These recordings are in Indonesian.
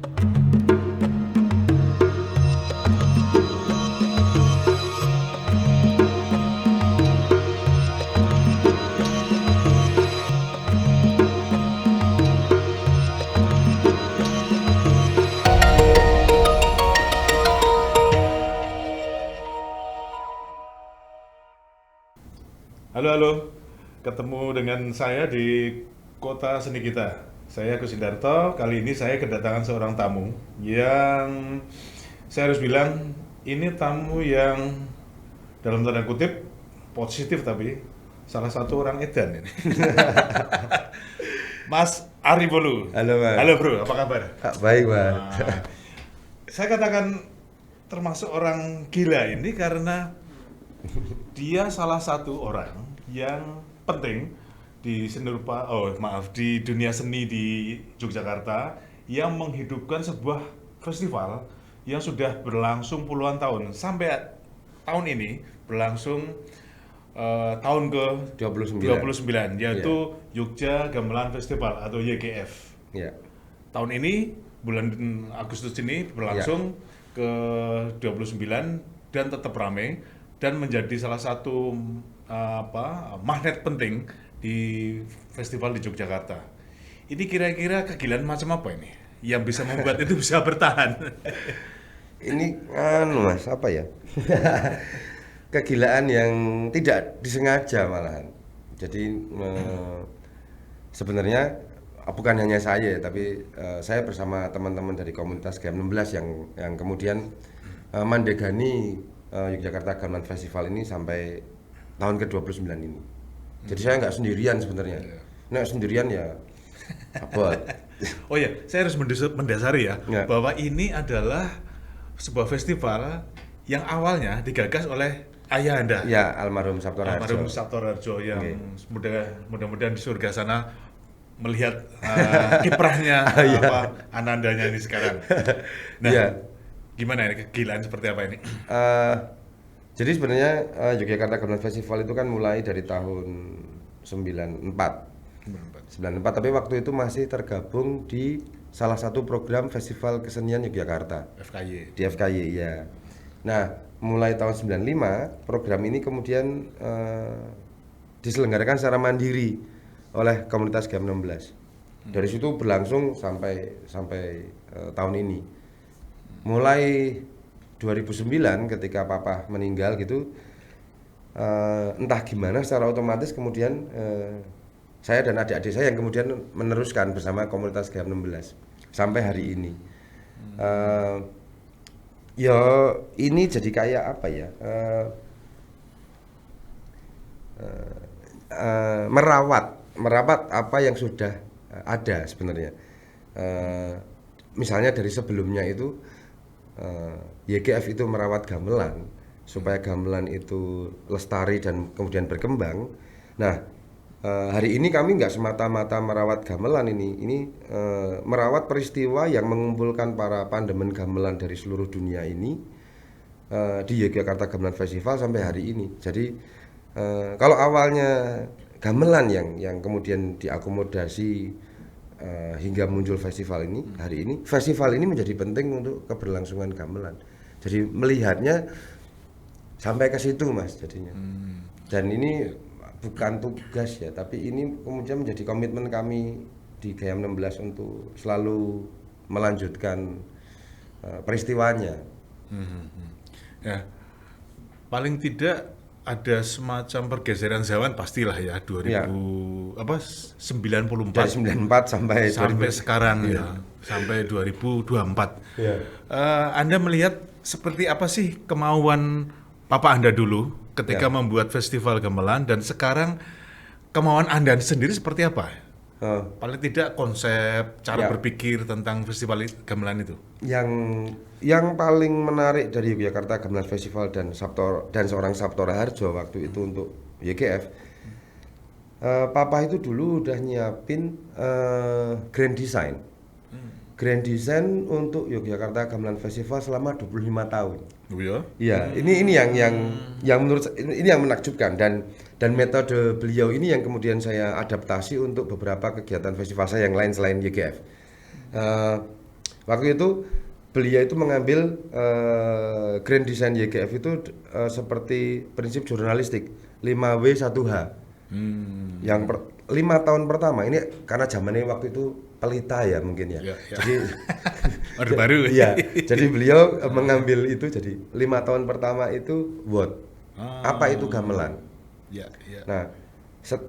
Halo, halo. Ketemu dengan saya di Kota Seni Kita. Saya Agus Indarto. Kali ini saya kedatangan seorang tamu yang saya harus bilang ini tamu yang dalam tanda kutip positif, tapi salah satu orang edan ini. Mas Ari Bolu. Halo, Mas. Halo bro, apa kabar? Baik, Mas. Nah, saya katakan termasuk orang gila ini karena dia salah satu orang yang penting di di dunia seni di Yogyakarta yang menghidupkan sebuah festival yang sudah berlangsung puluhan tahun sampai tahun ini berlangsung tahun ke 29 yaitu Yogyakarta Gamelan Festival atau YGF. Ya. Tahun ini bulan Agustus ini berlangsung ke 29 dan tetap ramai dan menjadi salah satu magnet penting di festival di Yogyakarta. Ini kira-kira kegilaan macam apa ini yang bisa membuat itu bisa bertahan? Ini Mas, apa ya? Kegilaan yang tidak disengaja malahan. Jadi sebenarnya bukan hanya saya, tapi saya bersama teman-teman dari komunitas GM16 yang kemudian mandegani Yogyakarta Gamelan Festival ini sampai tahun ke-29 ini. Jadi saya nggak sendirian sebenarnya. Nggak sendirian ya abot. Oh ya, saya harus mendasari ya, Ya. bahwa ini adalah sebuah festival yang awalnya digagas oleh ayah Anda. Ya, almarhum Sabto Almarhum Raharjo. Sabto Raharjo yang Oke. mudah-mudahan di surga sana melihat kiprahnya anandanya ini sekarang. Nah, Iya. gimana ini kegilaan seperti apa ini? Jadi sebenarnya Yogyakarta Gamelan Festival itu kan mulai dari tahun 94. 94, tapi waktu itu masih tergabung di salah satu program Festival Kesenian Yogyakarta. FKY. Di FKY, ya. Nah, mulai tahun 95, program ini kemudian diselenggarakan secara mandiri oleh komunitas GM16. Dari situ berlangsung sampai tahun ini. Mulai 2009 ketika papa meninggal gitu, entah gimana secara otomatis kemudian saya dan adik-adik saya yang kemudian meneruskan bersama komunitas GM16 sampai hari ini. Ya ini jadi kayak apa ya, merawat apa yang sudah ada sebenarnya. Misalnya dari sebelumnya itu YGF itu merawat gamelan supaya gamelan itu lestari dan kemudian berkembang. Nah, hari ini kami nggak semata-mata merawat gamelan ini merawat peristiwa yang mengumpulkan para pandemen gamelan dari seluruh dunia ini di Yogyakarta Gamelan Festival sampai hari ini. Jadi kalau awalnya gamelan yang kemudian diakomodasi hingga muncul festival ini, hari ini festival ini menjadi penting untuk keberlangsungan gamelan. Jadi melihatnya sampai ke situ, Mas, jadinya. Dan ini bukan tugas ya, tapi ini kemudian menjadi komitmen kami di GM16 untuk selalu melanjutkan peristiwanya. Ya, paling tidak ada semacam pergeseran zaman pastilah ya 94 Dari 94 sampai sekarang ya sampai 2024. Ya. Anda melihat seperti apa sih kemauan Papa Anda dulu ketika membuat festival gamelan dan sekarang kemauan Anda sendiri seperti apa? Paling tidak konsep cara berpikir tentang festival gamelan itu. Yang paling menarik dari Yogyakarta Gamelan Festival dan seorang Sabto Raharjo waktu itu untuk YGF, Papa itu dulu udah nyiapin grand design untuk Yogyakarta Gamelan Festival selama 25 tahun. Oh ya? Iya, ini yang menurut ini yang menakjubkan dan metode beliau ini yang kemudian saya adaptasi untuk beberapa kegiatan festival saya yang lain selain YGF. Waktu itu beliau itu mengambil grand design YGF itu seperti prinsip jurnalistik 5W 1H. Yang 5 tahun pertama ini karena zamannya waktu itu pelita ya mungkin ya. Ya. Jadi Orde baru. iya, jadi beliau mengambil itu jadi 5 tahun pertama itu what? Apa itu gamelan? Ya. Nah,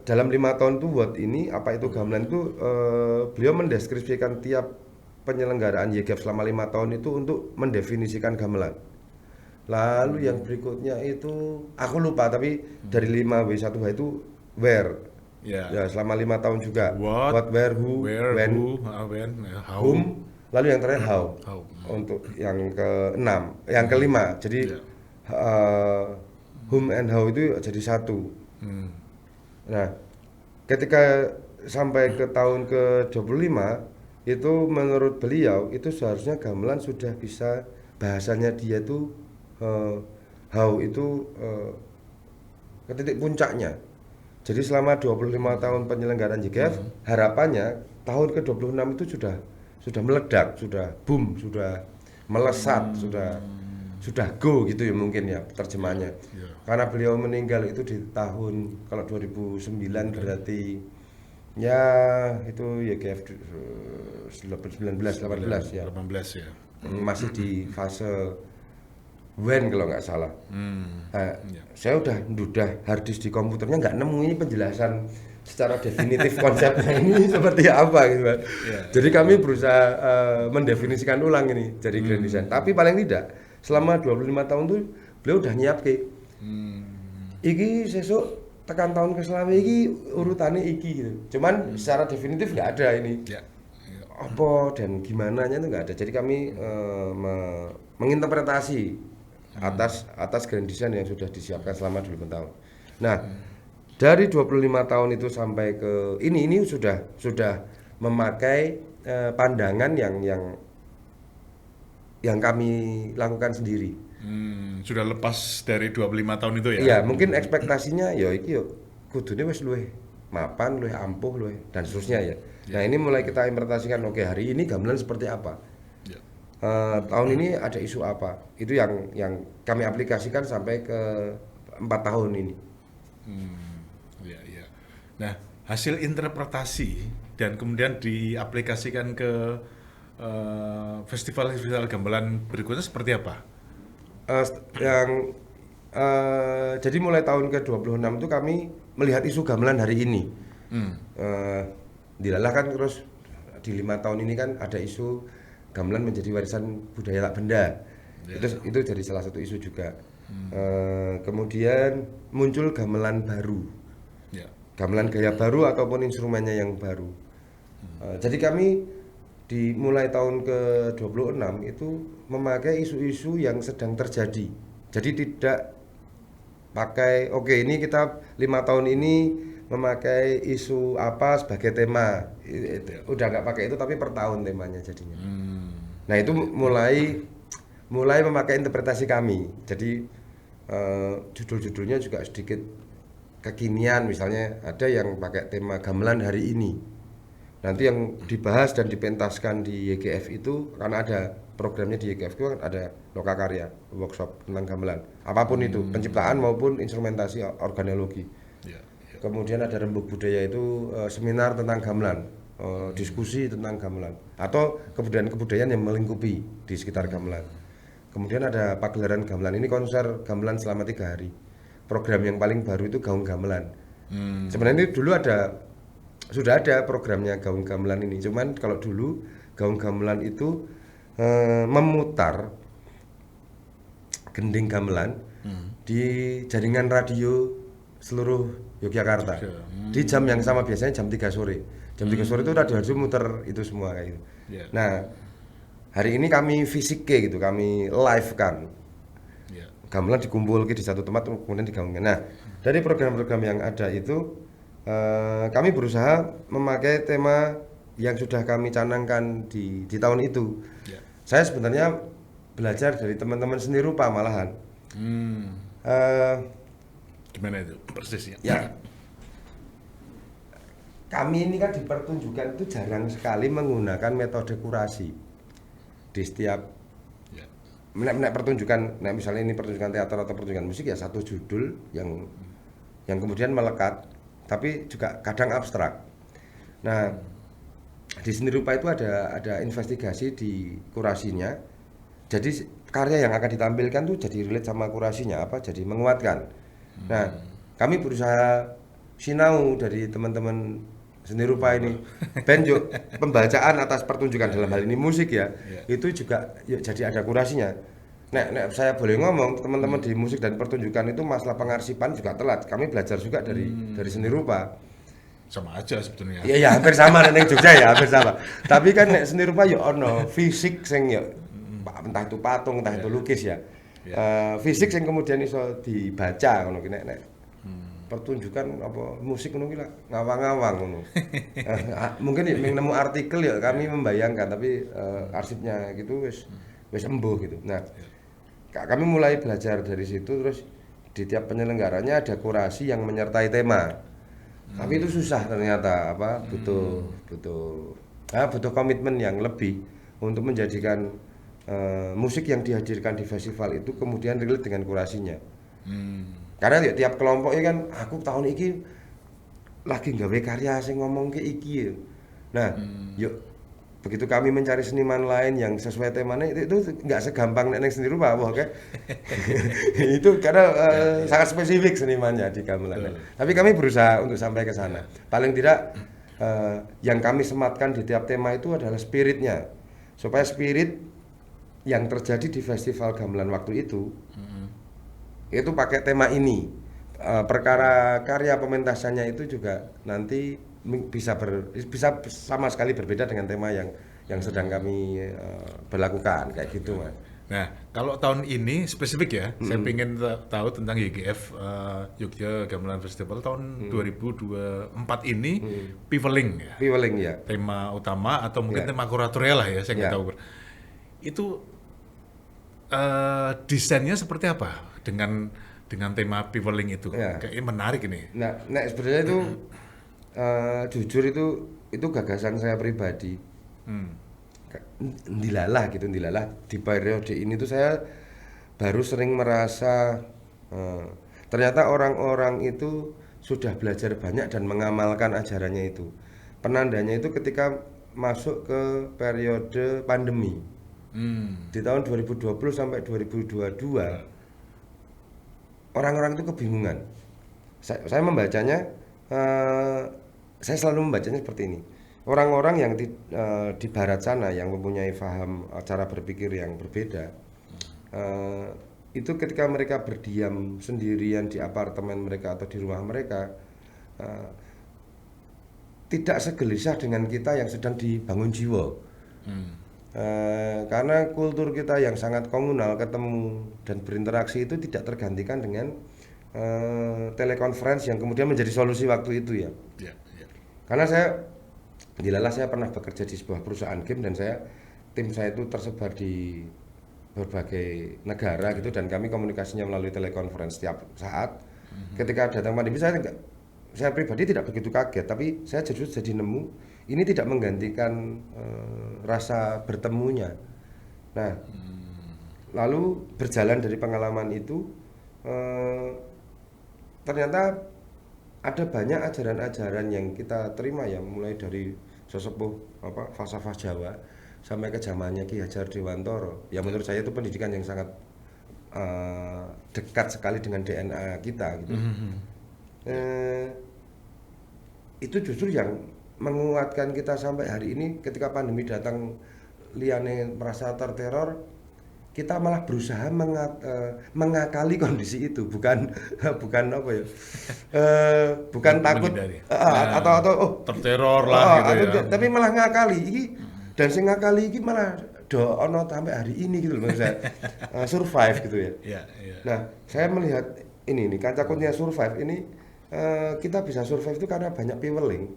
dalam 5 tahun itu what ini apa itu gamelan itu beliau mendeskripsikan tiap penyelenggaraan YGF selama 5 tahun itu untuk mendefinisikan gamelan. Lalu yang berikutnya itu aku lupa tapi dari 5W1H itu where. Ya. Ya, selama 5 tahun juga. What, where, who, where, when, who, when, how. whom, lalu yang terakhir how. Untuk yang ke-6, yang kelima. Jadi whom and how itu jadi satu. Nah, ketika sampai ke tahun ke-25 itu menurut beliau itu seharusnya gamelan sudah bisa bahasanya dia itu how itu ke titik puncaknya. Jadi selama 25 tahun penyelenggaraan YGF, harapannya tahun ke-26 itu sudah meledak, sudah boom, sudah melesat, sudah go gitu ya mungkin ya terjemahannya. Karena beliau meninggal itu di tahun kalau 2009 berarti ya itu YGF 18 ya. 18 ya. Masih di fase when kalau nggak salah. Saya udah harddisk di komputernya nggak nemu ini penjelasan secara definitif konsepnya ini seperti apa gitu kan. Jadi kami berusaha mendefinisikan ulang ini jadi grand design. Tapi paling tidak selama 25 tahun tuh beliau udah nyiap iki sesuk tekan tahun ke-25 iki urutannya iki gitu. Cuman secara definitif nggak ada ini. Apa dan gimana nya itu nggak ada. Jadi kami menginterpretasi atas grand design yang sudah disiapkan selama 25 tahun. Nah, dari 25 tahun itu sampai ke ini sudah memakai pandangan yang kami lakukan sendiri. Sudah lepas dari 25 tahun itu ya? Iya, mungkin ekspektasinya ya iki yo kudune wis luwih mapan, luwih ampuh, luwih dan seterusnya ya. Nah, ini mulai kita interpretasikan oke hari ini gamelan seperti apa. Tahun ini ada isu apa? Itu yang kami aplikasikan sampai ke 4 tahun ini. Iya. Nah, hasil interpretasi dan kemudian diaplikasikan ke festival-festival gamelan berikutnya seperti apa? Jadi mulai tahun ke-26 itu kami melihat isu gamelan hari ini. Dilalah kan terus di 5 tahun ini kan ada isu gamelan menjadi warisan budaya tak benda. Itu jadi salah satu isu juga. Kemudian muncul gamelan baru. Gamelan gaya baru ataupun instrumennya yang baru. Jadi kami di mulai tahun ke-26 itu memakai isu-isu yang sedang terjadi. Jadi tidak pakai ini kita 5 tahun ini memakai isu apa sebagai tema. Udah nggak pakai itu tapi per tahun temanya jadinya. Nah, itu mulai memakai interpretasi kami. Jadi judul-judulnya juga sedikit kekinian, misalnya ada yang pakai tema gamelan hari ini. Nanti yang dibahas dan dipentaskan di YGF itu karena ada programnya di YGF itu kan ada lokakarya, workshop tentang gamelan. Apapun itu, penciptaan maupun instrumentasi organologi. Kemudian ada rembuk budaya itu seminar tentang gamelan, diskusi tentang gamelan atau kebudayaan-kebudayaan yang melingkupi di sekitar gamelan. Kemudian ada pagelaran gamelan, ini konser gamelan selama 3 hari. Program yang paling baru itu gaung gamelan. Sebenarnya dulu sudah ada programnya gaung gamelan ini, cuman kalau dulu gaung gamelan itu memutar gending gamelan di jaringan radio seluruh Yogyakarta di jam yang sama, biasanya jam 3 sore. Jam 3 sore itu radio muter itu semua kayak gitu. Nah, hari ini kami fisik gitu, kami live kan. Gamelan dikumpulkan di satu tempat kemudian digaungkan. Nah, dari program-program yang ada itu kami berusaha memakai tema yang sudah kami canangkan di tahun itu. Saya sebenarnya belajar dari teman-teman seni rupa malahan. Gimana itu persisnya? Ya, kami ini kan di pertunjukan itu jarang sekali menggunakan metode kurasi. di setiap Ya. nek pertunjukan, nek misalnya ini pertunjukan teater atau pertunjukan musik ya satu judul yang kemudian melekat, tapi juga kadang abstrak. Nah, di seni rupa itu ada investigasi di kurasinya. Jadi karya yang akan ditampilkan tuh jadi relate sama kurasinya apa? Jadi menguatkan. Nah, kami berusaha sinau dari teman-teman seni rupa ini. Ben yuk pembacaan atas pertunjukan dalam hal ini musik ya. Itu juga yuk jadi ada kurasinya. Nek saya boleh ngomong, teman-teman di musik dan pertunjukan itu masalah pengarsipan juga telat. Kami belajar juga dari seni rupa. Sama aja sebetulnya. Iya ya hampir sama nek Jogja ya hampir sama. Tapi kan nek seni rupa yo ono fisik sing yo entah itu patung entah itu lukis ya. Fisik sing kemudian iso dibaca ngono ki nek pertunjukan apa musik ngono ki lah ngawang-ngawang ngono. Mungkin ya nemu artikel ya kami membayangkan tapi arsipnya gitu wis embuh gitu. Nah, kami mulai belajar dari situ terus di tiap penyelenggaranya ada kurasi yang menyertai tema. Tapi itu susah ternyata butuh komitmen yang lebih untuk menjadikan musik yang dihadirkan di festival itu kemudian relate dengan kurasinya. Karena ya, tiap kelompoknya kan aku tahun ini lagi nggawe karya sing ngomong ke iki. Nah, yuk begitu kami mencari seniman lain yang sesuai temanya itu nggak segampang nek seni rupa oke. Itu karena sangat spesifik senimannya di gamelan. Tapi kami berusaha untuk sampai ke sana. Paling tidak yang kami sematkan di tiap tema itu adalah spiritnya. Supaya spirit yang terjadi di festival gamelan waktu itu pakai tema ini. Perkara karya pementasannya itu juga nanti bisa sama sekali berbeda dengan tema yang sedang kami berlakukan kayak gitu Mas. Nah, kalau tahun ini spesifik ya, saya pengen tahu tentang YGF Yogyakarta Gamelan Festival tahun 2024 ini Piweling ya. Piweling ya. Tema utama atau mungkin tema kuratorial lah ya, saya nggak tahu. Itu desainnya seperti apa dengan tema Piweling itu? Kayaknya menarik ini. Nah, sebenarnya itu jujur itu gagasan saya pribadi. Ndilalah di periode ini tuh saya baru sering merasa ternyata orang-orang itu sudah belajar banyak dan mengamalkan ajarannya itu. Penandanya itu ketika masuk ke periode pandemi. Di tahun 2020 sampai 2022 orang-orang itu kebingungan. Saya membacanya saya selalu membacanya seperti ini. Orang-orang yang di barat sana yang mempunyai paham cara berpikir yang berbeda, itu ketika mereka berdiam sendirian di apartemen mereka atau di rumah mereka, tidak segelisah dengan kita yang sedang dibangun jiwa. Karena kultur kita yang sangat komunal, ketemu dan berinteraksi itu tidak tergantikan dengan telekonferensi yang kemudian menjadi solusi waktu itu ya. Karena saya pernah bekerja di sebuah perusahaan game dan tim saya itu tersebar di berbagai negara gitu dan kami komunikasinya melalui telekonferensi setiap saat. Ketika datang pandemi saya pribadi tidak begitu kaget, tapi saya justru jadi nemu ini tidak menggantikan rasa bertemunya. Nah, lalu berjalan dari pengalaman itu ternyata ada banyak ajaran-ajaran yang kita terima ya, mulai dari sesepuh falsafah Jawa sampai ke zamannya Ki Hajar Dewantara. Ya menurut saya itu pendidikan yang sangat dekat sekali dengan DNA kita gitu. Itu justru yang menguatkan kita sampai hari ini ketika pandemi datang liane merasa terteror, kita malah berusaha mengakali kondisi itu, bukan apa ya, bukan takut atau terteror lah gitu ya. Tapi malah ngakali iki dan sing ngakali iki malah ono sampai hari ini gitu loh, maksud saya survive gitu ya. Nah, saya melihat ini nih kancakunnya survive ini kita bisa survive itu karena banyak piweling.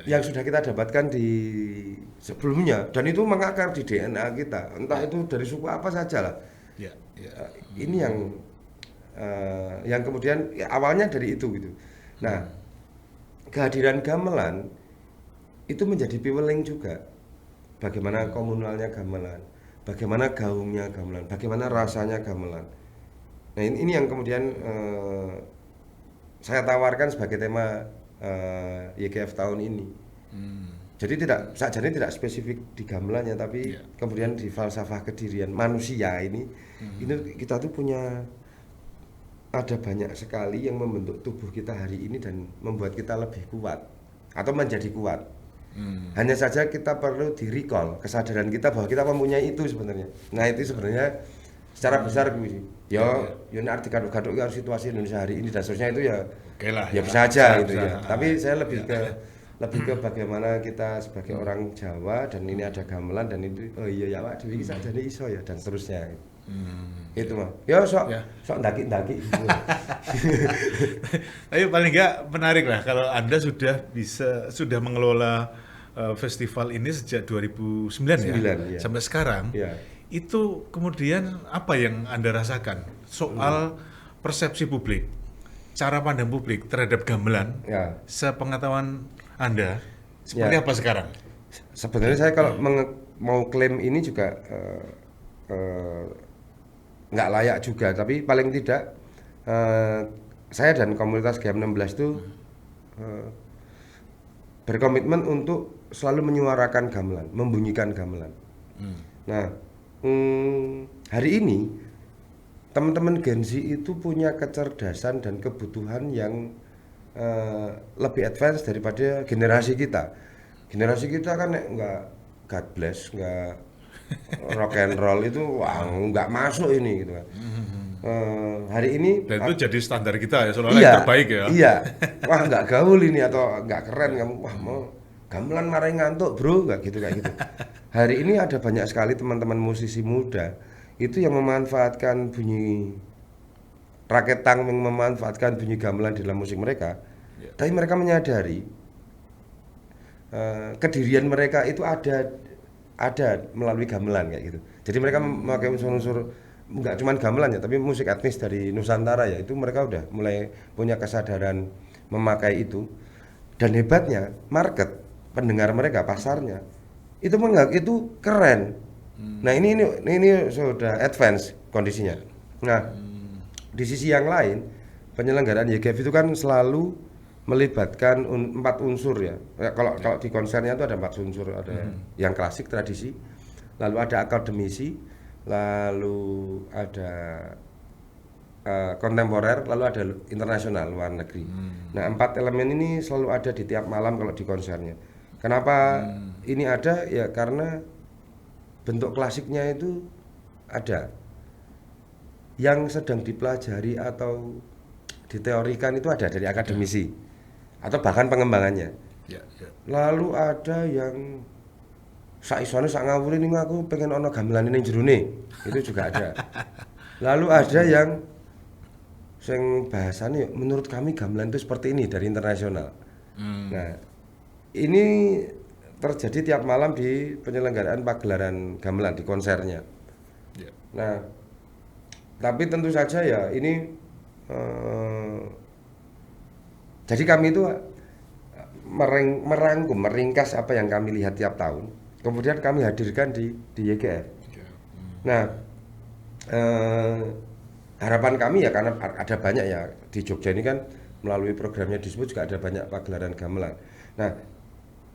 Yang sudah kita dapatkan di sebelumnya dan itu mengakar di DNA kita, entah itu dari suku apa saja lah. Ini yang kemudian awalnya dari itu gitu. Nah, kehadiran gamelan itu menjadi piweling juga. bagaimana komunalnya gamelan, bagaimana gaungnya gamelan, bagaimana rasanya gamelan. Nah ini yang kemudian saya tawarkan sebagai tema YGF tahun ini. Jadi sakjane tidak spesifik di gamelannya, tapi kemudian di falsafah kedirian manusia ini kita tuh punya, ada banyak sekali yang membentuk tubuh kita hari ini dan membuat kita lebih kuat atau menjadi kuat. Hanya saja kita perlu di-recall kesadaran kita bahwa kita mempunyai itu sebenarnya. Nah itu sebenarnya secara besar ya nek digaduk-gaduk harus situasi Indonesia hari ini dan seterusnya itu ya Oke lah, ya bisa aja gitu bisa. ya. Tapi saya lebih ke bagaimana kita sebagai orang Jawa dan ini ada gamelan dan itu oh iya ya Pak Dewi sakjane iso ya dan seterusnya. Itu mah. Ya sok ndaki-ndaki gitu. Tapi paling nggak menarik lah kalau Anda sudah mengelola festival ini sejak 2009 ya. sampai sekarang. Ya. Itu kemudian apa yang Anda rasakan soal persepsi publik, cara pandang publik terhadap gamelan? Ya. Sepengetahuan Anda seperti apa sekarang? Sebenarnya saya kalau mau klaim ini juga nggak layak juga, tapi paling tidak saya dan komunitas GM16 itu berkomitmen untuk selalu menyuarakan gamelan, membunyikan gamelan. Nah, hari ini teman-teman Gen Z itu punya kecerdasan dan kebutuhan yang lebih advance daripada generasi kita. Generasi kita kan nggak God bless, nggak rock and roll itu wah nggak masuk ini gitu kan. Hari ini Dan itu jadi standar kita ya, soalnya yang terbaik ya. Iya, wah nggak gaul ini atau nggak keren kamu, wah mau gamelan marahin ngantuk bro, nggak gitu kayak gitu. Hari ini ada banyak sekali teman-teman musisi muda itu yang memanfaatkan bunyi raketang, yang memanfaatkan bunyi gamelan di dalam musik mereka, tapi mereka menyadari kedirian mereka itu ada melalui gamelan kayak gitu. Jadi mereka memakai unsur-unsur nggak cuma gamelan ya, tapi musik etnis dari Nusantara ya, itu mereka udah mulai punya kesadaran memakai itu. Dan hebatnya market pendengar mereka, pasarnya itu menganggap itu keren. Nah ini sudah advance kondisinya. Nah di sisi yang lain penyelenggaraan YGF itu kan selalu melibatkan 4 unsur ya. Kalau di konsernya itu ada 4 unsur, ada yang klasik tradisi, lalu ada akademisi, lalu ada kontemporer, lalu ada internasional luar negeri. Nah 4 elemen ini selalu ada di tiap malam kalau di konsernya. Kenapa ini ada ya karena bentuk klasiknya itu ada, yang sedang dipelajari atau diteorikan itu ada dari akademisi atau bahkan pengembangannya. Lalu ada yang saisone sak ngawur ini aku pengen ono gamelan ning jerone, itu juga ada. Lalu ada yang sing bahasane menurut kami gamelan itu seperti ini dari internasional. Nah, ini terjadi tiap malam di penyelenggaraan pagelaran gamelan di konsernya. Nah, tapi tentu saja ya ini jadi kami itu merangkum, meringkas apa yang kami lihat tiap tahun, kemudian kami hadirkan di YGF. Nah, harapan kami ya karena ada banyak ya di Jogja ini kan melalui programnya disebut juga ada banyak pagelaran gamelan. Nah,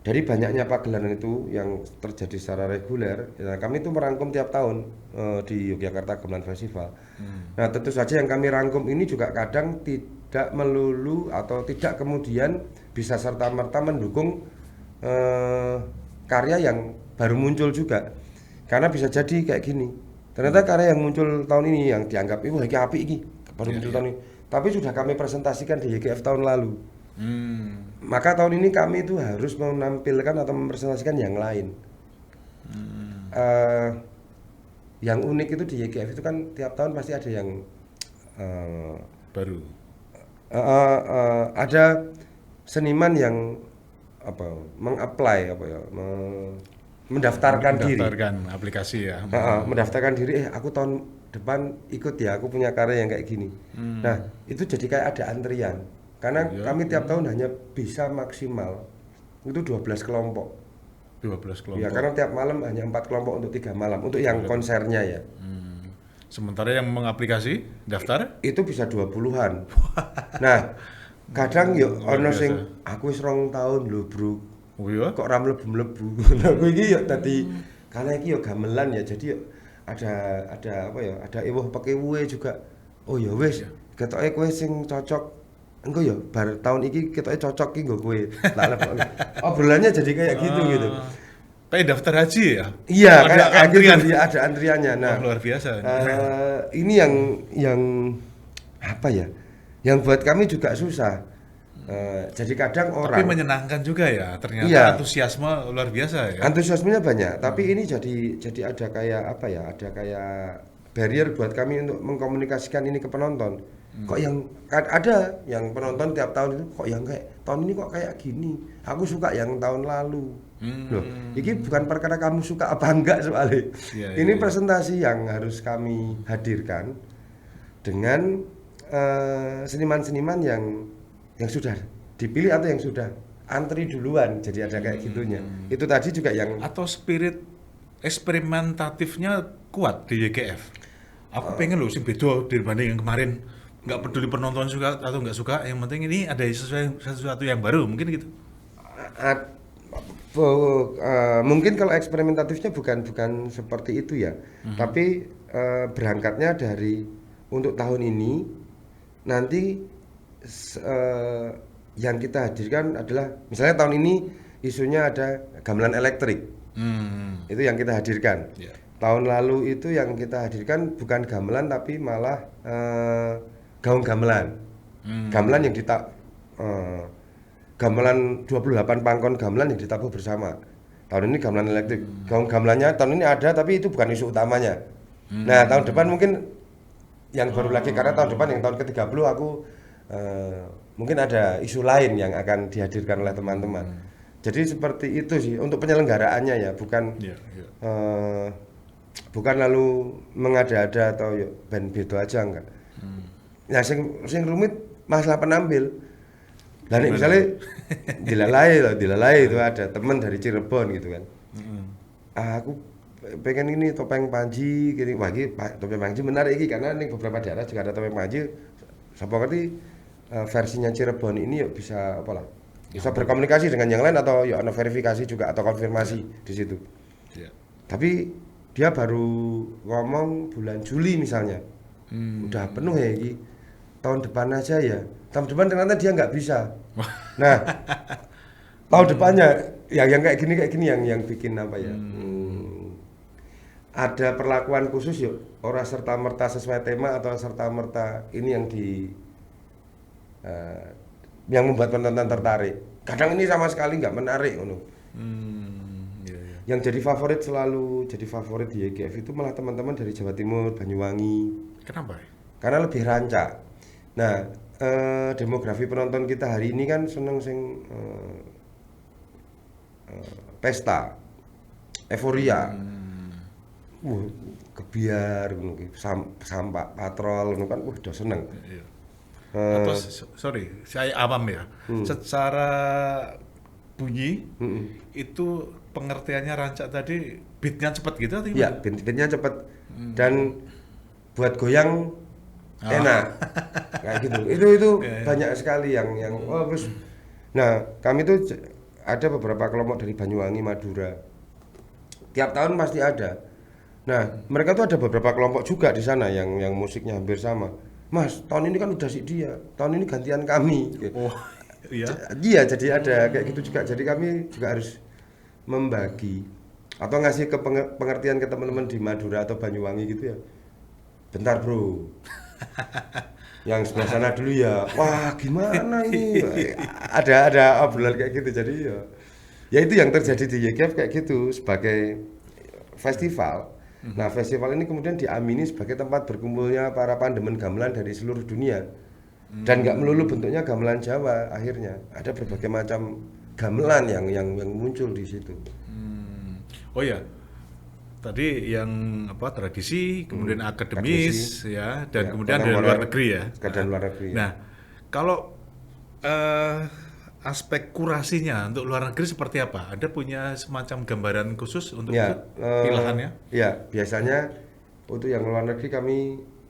dari banyaknya pagelaran itu yang terjadi secara reguler, ya kami itu merangkum tiap tahun di Yogyakarta Gamelan Festival. Nah, tentu saja yang kami rangkum ini juga kadang tidak melulu atau tidak kemudian bisa serta-merta mendukung karya yang baru muncul juga. Karena bisa jadi kayak gini. Ternyata karya yang muncul tahun ini yang dianggap itu lagi apik iki, baru muncul tahun ini. Tapi sudah kami presentasikan di YGF tahun lalu. Maka tahun ini kami itu harus menampilkan atau mempresentasikan yang lain. Yang unik itu di YGF itu kan tiap tahun pasti ada yang baru. Ada seniman yang mendaftarkan diri. Mendaftarkan aplikasi ya. Mendaftarkan diri, aku tahun depan ikut ya, aku punya karya yang kayak gini. Nah, itu jadi kayak ada antrian. Karena kami tiap tahun hanya bisa maksimal itu 12 kelompok. 12 kelompok. Ya, karena tiap malam hanya 4 kelompok untuk 3 malam untuk yang konsernya ya. Sementara yang mengaplikasi daftar Itu bisa 20-an. Nah, kadang yo Luar ono biasa. sing aku wis 2 tahun lho, Bro. oh iya. Kok ra mlebu-mlebu. Nah, aku iki yo dadi karena iki yo gamelan ya. Jadi yo ada apa ya? Ada ewuh pekewuhe juga. Oh ya wis, ketoke kowe sing cocok. Engko yo bar tahun iki ketoke cocok ki nggo kowe. Tak lebokne. Obrolannya jadi kayak gitu gitu. Kayak daftar haji ya? Iya, Ada kayak antrian. gitu, ya, ada antriannya. Nah, Luar biasa. ini yang apa ya? Yang buat kami juga susah. Jadi kadang Tapi orang menyenangkan juga ya, ternyata Iya. antusiasme luar biasa ya. antusiasmenya banyak, tapi ini jadi ada kayak apa ya? Ada kayak barrier buat kami untuk mengkomunikasikan ini ke penonton. Kok yang ada yang penonton tiap tahun itu kok yang kayak tahun ini kok kayak gini. Aku suka yang tahun lalu. Loh, ini bukan perkara kamu suka apa enggak soalnya. Iya, Ini iya. presentasi yang harus kami hadirkan dengan seniman-seniman yang sudah dipilih atau yang sudah antri duluan. Jadi ada kayak gitunya. Itu tadi juga yang Atau spirit eksperimentatifnya kuat di YGF. Aku pengen loh sih beda dibanding yang kemarin. Nggak peduli penonton suka atau nggak suka, yang penting ini ada sesuatu yang baru, mungkin gitu. Ad- mungkin kalau eksperimentatifnya bukan seperti itu ya, tapi berangkatnya dari untuk tahun ini nanti yang kita hadirkan adalah misalnya tahun ini isunya ada gamelan elektrik, itu yang kita hadirkan. Ya. Tahun lalu itu yang kita hadirkan bukan gamelan tapi malah gaung gamelan, gamelan yang gamelan 28 pangkon gamelan yang ditabuh bersama. Tahun ini gamelan elektrik. Gaung gamelannya tahun ini ada tapi itu bukan isu utamanya. Nah, tahun depan mungkin yang baru lagi karena tahun depan yang tahun ke-30 aku mungkin ada isu lain yang akan dihadirkan oleh teman-teman. Jadi seperti itu sih untuk penyelenggaraannya ya, bukan Iya, iya. bukan lalu mengada-ada atau yuk band beda aja enggak. Nah, sing rumit masalah penampil. Lah nek misalnya dilalai itu ada teman dari Cirebon gitu kan. Aku pengen ini topeng Panji gini, wah iki topeng Panji menarik iki karena ning beberapa daerah juga ada topeng Panji. Sapa ngerti versinya Cirebon ini yuk bisa apa lah? Bisa berkomunikasi dengan yang lain atau yuk ada verifikasi juga atau konfirmasi di situ. Iya. Tapi dia baru ngomong bulan Juli misalnya. Udah penuh ya iki. Tahun depan aja ya. Tahun depan ternyata dia nggak bisa. Nah, tahun depannya yang kayak gini yang bikin apa ya? Ada perlakuan khusus yuk. Orang serta merta sesuai tema atau serta merta ini yang yang membuat penonton tertarik. Kadang ini sama sekali nggak menarik, Iya, iya. Yang jadi favorit di YGF itu malah teman-teman dari Jawa Timur, Banyuwangi. Kenapa? Karena lebih rancak. Nah, demografi penonton kita hari ini kan seneng sing pesta, euforia, kebiar, sampak, patrol, kan, udah seneng. Iya. Atau sorry, saya awam ya. Secara bunyi itu pengertiannya rancak tadi beatnya cepat gitu atau Iya, gimana? beatnya cepet dan buat goyang enak, kayak gitu. Itu banyak sekali yang terus. Nah, kami tuh ada beberapa kelompok dari Banyuwangi, Madura. Tiap tahun pasti ada. Nah, mereka tuh ada beberapa kelompok juga di sana yang musiknya hampir sama. Mas, tahun ini kan udah si dia, tahun ini gantian kami. Oh, iya. Iya, jadi ada kayak gitu juga. Jadi kami juga harus membagi atau ngasih pengertian ke teman-teman di Madura atau Banyuwangi gitu ya. Bentar, Bro. Yang sebelah sana dulu ya. Wah, gimana ini? Ada obrolan kayak gitu. Jadi ya itu yang terjadi di YGF kayak gitu sebagai festival. Nah, festival ini kemudian diamini sebagai tempat berkumpulnya para pandemen gamelan dari seluruh dunia. Dan nggak melulu bentuknya gamelan Jawa, akhirnya ada berbagai macam gamelan yang muncul di situ. Oh ya, tadi yang apa tradisi, kemudian akademis, ya, dan Ya, kemudian dari luar negeri ya. Dan luar negeri. Nah, kalau aspek kurasinya untuk luar negeri seperti apa? Ada punya semacam gambaran khusus untuk Ya, itu? Pilihannya? ya biasanya untuk yang luar negeri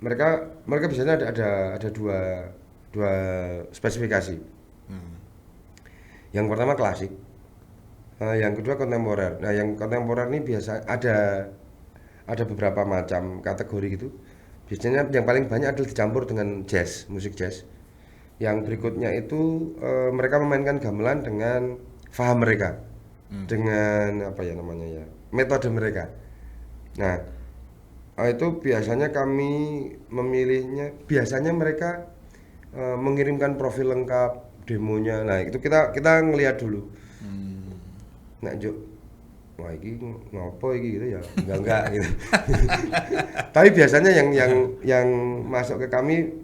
mereka mereka biasanya ada dua spesifikasi. Yang pertama klasik, yang kedua kontemporer. Nah, yang kontemporer ini biasa ada beberapa macam kategori gitu. Biasanya yang paling banyak adalah dicampur dengan jazz, musik jazz. Yang berikutnya itu mereka memainkan gamelan dengan faham mereka, dengan apa ya namanya ya, metode mereka. Nah, itu biasanya kami memilihnya, biasanya mereka mengirimkan profil lengkap demonya. Nah, itu kita ngelihat dulu. Nah, Juk, wah ini ngopo iki gitu ya. Enggak gitu. Tapi biasanya yang masuk ke kami,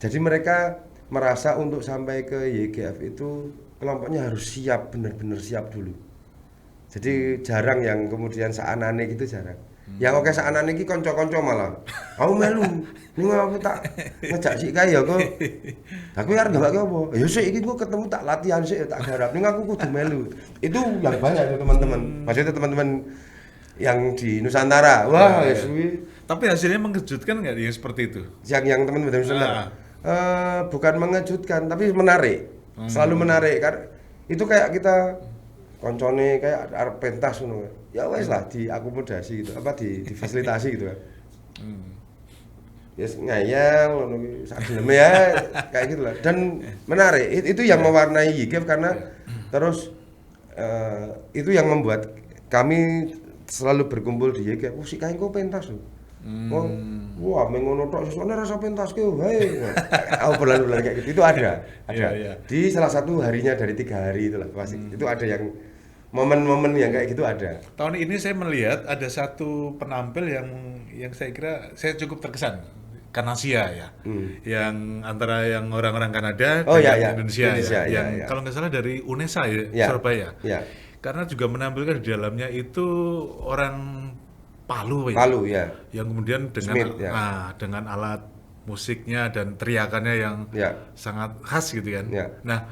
jadi mereka merasa untuk sampai ke YGF itu kelompoknya harus siap, benar-benar siap dulu. Jadi jarang yang kemudian seanane gitu, jarang. Yang oke seanane iki kanca-kanca malah. Aku melu. Ning aku tak ngejak sik kae ya kok. Aku arep gawake apa? Ya sik iki gua ketemu tak latihan sik tak garap. Ning aku kudu melu. Itu yang banyak itu teman-teman. Maksudnya teman-teman yang di Nusantara. Wah, ya suwi. Tapi hasilnya mengejutkan nggak yang seperti itu? Yang teman-teman dari Nusantara. Bukan mengejutkan tapi menarik. Selalu menarik karena itu kayak kita koncone kayak arep pentas ngono. Ya wes lah diakomodasi gitu, apa difasilitasi gitu kan. Yes, ngayal ngono ki sak geleme ya kayak gitu lah. Dan menarik. Itu yang mewarnai YGF karena terus itu yang membuat kami selalu berkumpul di YGF. Oh, si kae kok pentas lho. Wah, mengono tok sesone rasa pentas ke wae. Bulan-bulan kayak gitu. Itu ada. Iya. Di salah satu harinya dari 3 hari itulah pasti. Itu ada yang momen-momen yang kayak gitu ada. Tahun ini saya melihat ada satu penampil yang saya kira saya cukup terkesan. Kanasia ya, yang antara yang orang-orang Kanada Oh, dengan ya. Indonesia ya, yang ya. kalau nggak salah dari UNESA ya, Ya. Surabaya. Ya. Karena juga menampilkan di dalamnya itu orang Palu ya, Palu ya. yang kemudian dengan Smith, ya. dengan alat musiknya dan teriakannya yang Ya. sangat khas gitu kan. Ya. Nah,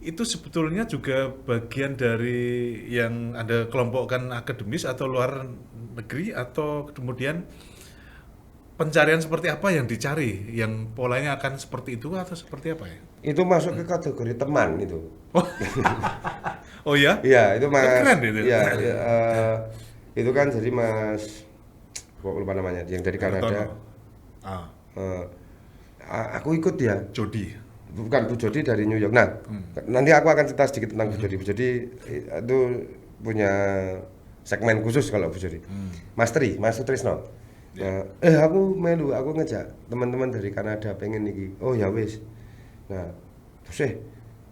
itu sebetulnya juga bagian dari yang Anda kelompokkan akademis atau luar negeri, atau kemudian pencarian seperti apa yang dicari, yang polanya akan seperti itu atau seperti apa ya? Itu masuk ke kategori teman itu. Oh ya? Iya, itu Mas. Keren itu. Iya, itu kan jadi Mas, kok lupa namanya, yang dari Kanada. Eh, aku ikut ya. Jody. Bukan, Bu Jody dari New York. Nah, nanti aku akan cerita sedikit tentang Bu Jody. Bu Jody itu punya segmen khusus kalau Bu Jody. Mas Sutrisno. Nah, aku melu, aku ngejak teman-teman dari Kanada pengen iki. Oh ya wis. Nah, terus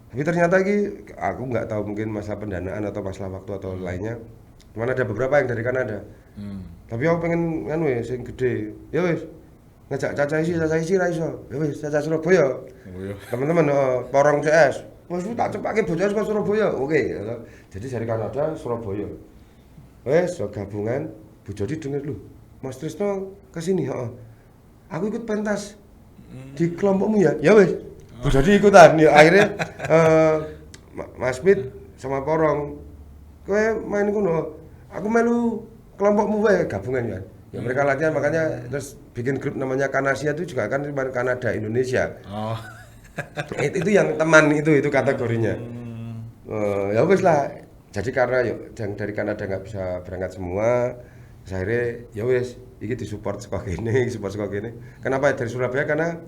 tapi ternyata iki aku nggak tahu, mungkin masalah pendanaan atau masalah waktu atau lainnya. Cuman ada beberapa yang dari Kanada. Tapi aku pengen kan wis sing gede. Ya wis. Ngejak Caca isi ra iso. Ya wis, Caca Surabaya. Teman-teman porong CS. Wis tak cepake bocah saka Surabaya. Oke. Jadi dari Kanada Surabaya. Wis gabungan. Bu Jody denger lu. Mas Trisno kesini, aku ikut pentas di kelompokmu ya. Ya wis. Bu Jody ikutan. Ya akhirnya Mas Smith sama porong. Kowe main kono. Aku melu kelompokmu wae gabungan kan. Ya mereka latihan, makanya terus bikin grup namanya Kanasia itu juga kan cuma Kanada Indonesia. Oh. Itu yang teman itu kategorinya. Ya wis lah. Jadi karena yang dari Kanada nggak bisa berangkat semua, akhirnya ya wis iki disupport saka kene, Kenapa dari Surabaya? Karena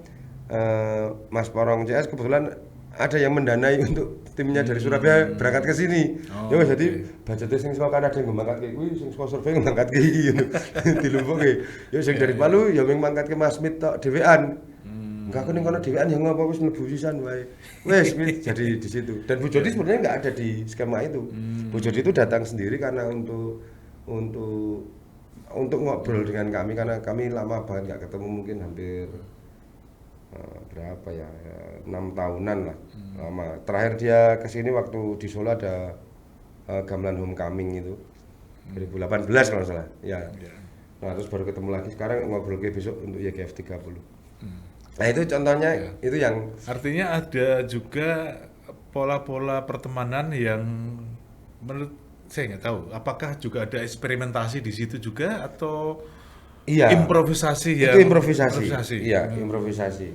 Mas Porong CS kebetulan ada yang mendanai untuk timnya dari Surabaya berangkat ke sini. Ya wis jadi budgetnya sing saka Kanada yang mangkat kuwi, sing saka Surabaya mangkat iki gitu. Dilumpuke. Ya sing dari Palu ya mung mangkat ke Mas Smith tok dhewean. Enggak, aku ning kono dhewean ya ngopo wis mlebu sisan wae. Wis jadi di situ. Dan Bu Jody sebenarnya enggak ada di skema itu. Bu Jody itu datang sendiri karena untuk ngobrol dengan kami, karena kami lama banget nggak ketemu, mungkin hampir berapa ya, 6 tahunan lah. Lama. Terakhir dia kesini waktu di Solo ada gamelan homecoming itu 2018 kalau nggak salah ya. Nah terus baru ketemu lagi, sekarang ngobrol ke besok untuk YGF 30. Nah itu contohnya, itu yang artinya ada juga pola-pola pertemanan yang menurut saya nggak tahu, apakah juga ada eksperimentasi di situ juga atau Iya, improvisasi itu yang improvisasi. improvisasi? Iya, improvisasi.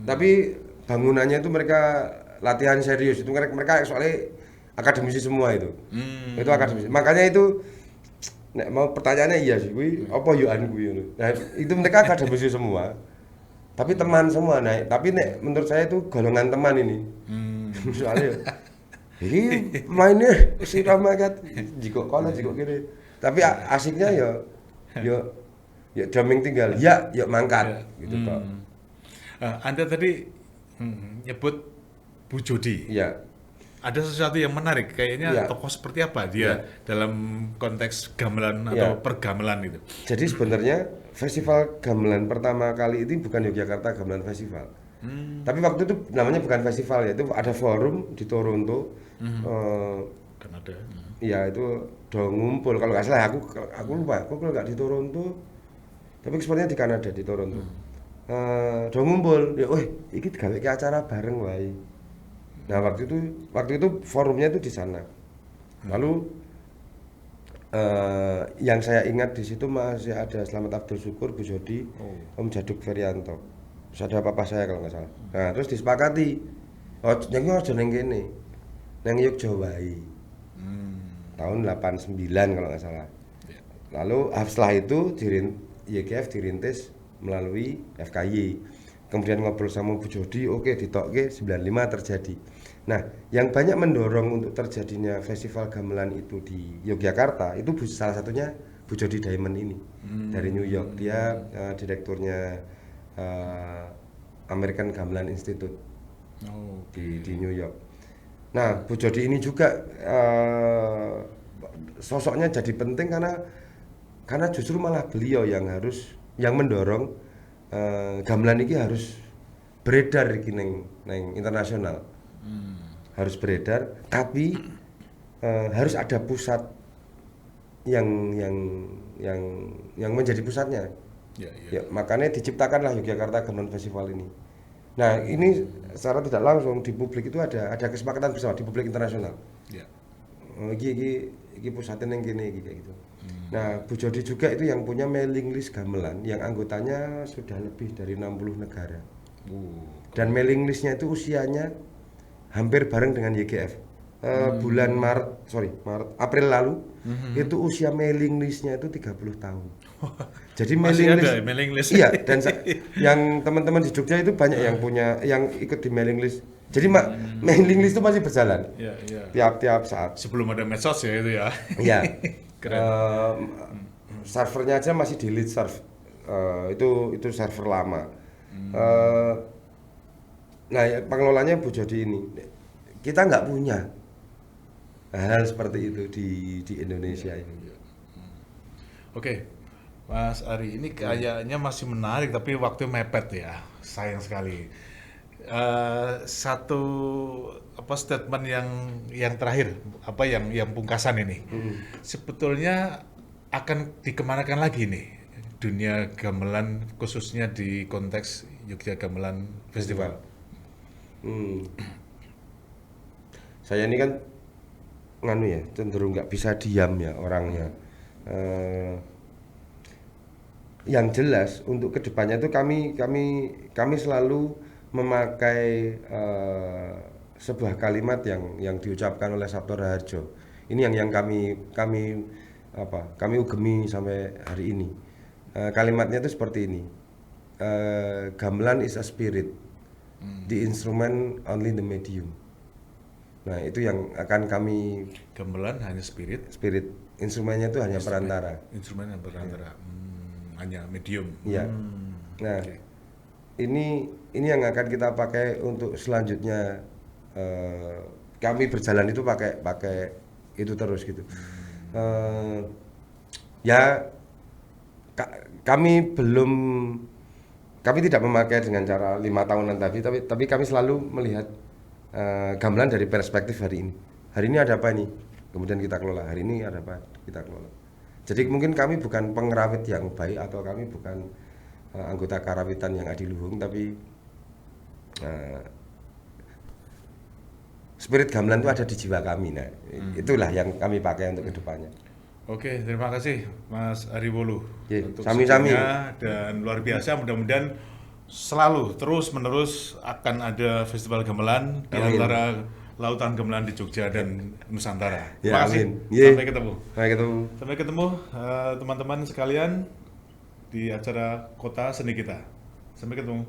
Tapi bangunannya itu mereka latihan serius. Itu mereka soalnya akademisi semua itu. Itu akademisi. Makanya itu nek mau pertanyaannya iya sih, kuwi apa yo an kuwi ngono. Nah, itu mereka akademisi semua. Tapi teman semua. Nah, tapi nek menurut saya itu golongan teman ini. Soalnya ini pemainnya si Ramakat jiko kono jiko kiri. Tapi asiknya ya ya jamming tinggal. Ya, ya mangkat gitu kok. Anda tadi nyebut Bu Jody. Iya. Ada sesuatu yang menarik, kayaknya Iya. tokoh seperti apa dia Iya. dalam konteks gamelan Iya. atau pergamelan itu? Jadi sebenarnya festival gamelan pertama kali ini bukan Yogyakarta Gamelan Festival. Tapi waktu itu namanya bukan festival ya, itu ada forum di Toronto. Kan ada. Iya itu udah ngumpul kalau nggak salah aku lupa aku kalau nggak di Toronto tapi sebenarnya di Kanada di Toronto. Udah ngumpul ya, ini gawe ke acara bareng wae. Nah waktu itu forumnya itu di sana. Lalu yang saya ingat di situ masih ada Slamet Abdul Syukur, Bu Jody, Om Jaduk Ferianto. Terus ada papa saya kalau nggak salah. Nah terus disepakati, yang ini aja neng kene, neng Yogyakarta wae. Tahun 89 kalau nggak salah. Lalu setelah itu YGF dirintis melalui FKY. Kemudian ngobrol sama Bu Jody, oke ditokke 95 terjadi. Nah, yang banyak mendorong untuk terjadinya festival gamelan itu di Yogyakarta itu salah satunya Bu Jody Diamond ini dari New York. Dia direkturnya American Gamelan Institute di New York. Nah, Bu Jody ini juga sosoknya jadi penting karena justru malah beliau yang mendorong gamelan ini harus beredar iki neng internasional. Harus beredar, tapi harus ada pusat yang menjadi pusatnya. Ya, makanya diciptakanlah Yogyakarta Gamelan Festival ini. Nah, ini secara tidak langsung di publik itu ada kesepakatan bersama di publik internasional. Ya. Iki pusatnya yang gini kayak gitu. Nah, Bu Jody juga itu yang punya mailing list gamelan yang anggotanya sudah lebih dari 60 negara. Dan mailing listnya itu usianya hampir bareng dengan YGF. Bulan April lalu itu usia mailing listnya itu 30 tahun. Jadi mailing list. Iya, dan yang teman-teman di Jogja itu banyak yang ikut di mailing list. Jadi mailing list itu masih berjalan. Iya. Tiap saat. Sebelum ada medsos ya itu ya. Iya. Keren. Servernya aja masih di lead serve. Itu server lama. Nah, pengelolanya Bu Jody ini. Kita nggak punya hal seperti itu di Indonesia ini. Oke, Mas Ari, ini kayaknya masih menarik tapi waktu mepet ya, sayang sekali. Satu statement yang terakhir, yang pungkasan ini, sebetulnya akan dikemanakan lagi nih dunia gamelan khususnya di konteks Yogyakarta Gamelan Festival. Saya ini kan cenderung nggak bisa diam ya orangnya. Yang jelas untuk kedepannya itu kami selalu memakai sebuah kalimat yang diucapkan oleh Sabto Raharjo. Ini yang kami ugemi sampai hari ini. Kalimatnya itu seperti ini. Gamelan is a spirit, the instrument only the medium. Nah itu yang akan kami. Gamelan hanya spirit, instrumennya itu hanya perantara. Instrumen yang perantara, hanya medium. Iya. Nah ini yang akan kita pakai untuk selanjutnya. Kami berjalan itu pakai itu terus gitu. Kami tidak memakai dengan cara 5 tahunan tapi kami selalu melihat gamelan dari perspektif hari ini. Hari ini ada apa ini? Kemudian kita kelola. Hari ini ada apa? Kita kelola. Jadi mungkin kami bukan pengerawit yang baik atau kami bukan anggota karawitan yang adiluhung, tapi spirit gamelan itu ada di jiwa kami. Nah, itulah yang kami pakai untuk kedepannya. Oke, terima kasih Mas Ariwolu Ye, untuk sami-sami. sharingnya dan luar biasa. Mudah-mudahan selalu terus-menerus akan ada festival gamelan di Amin. antara lautan gamelan di Jogja dan Nusantara. Ya, Terima kasih. amin. Ye. Sampai ketemu. Sampai ketemu. Sampai ketemu teman-teman sekalian di acara Kota Seni kita. Sampai ketemu.